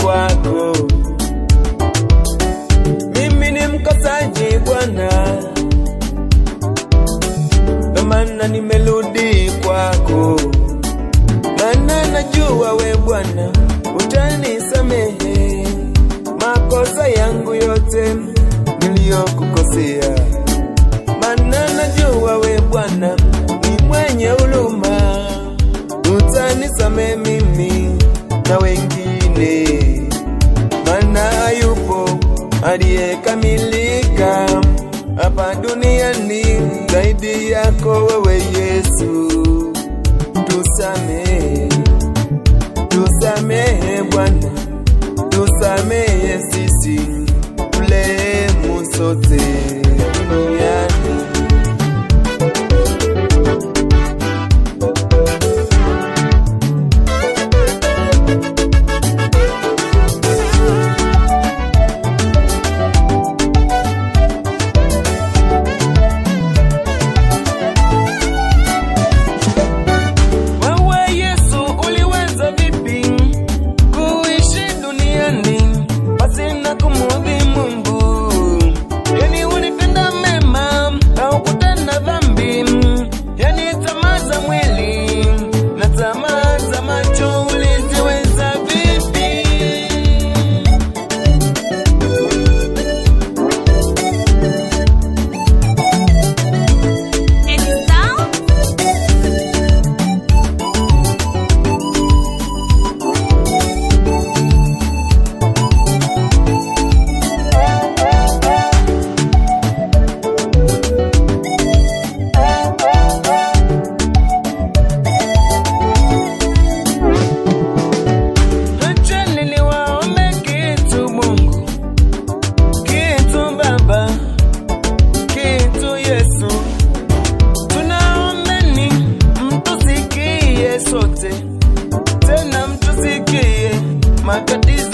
kwako. Mimi ni mkosaji Bwana, ndo maana nimerudi kwako. Maana najua we Bwana utanisamehe makosa yangu yote niliyokukosea. Maana najua we Bwana ni mwenye huruma, utanisamehe mimi na wengine. Maana yupo aliyekamilika hapa duniani zaidi yako wewe Yesu. Tusamehe, tusamehe Bwana, tusamehe sisi tulemu sote duniani. Tena mtusikie matatizo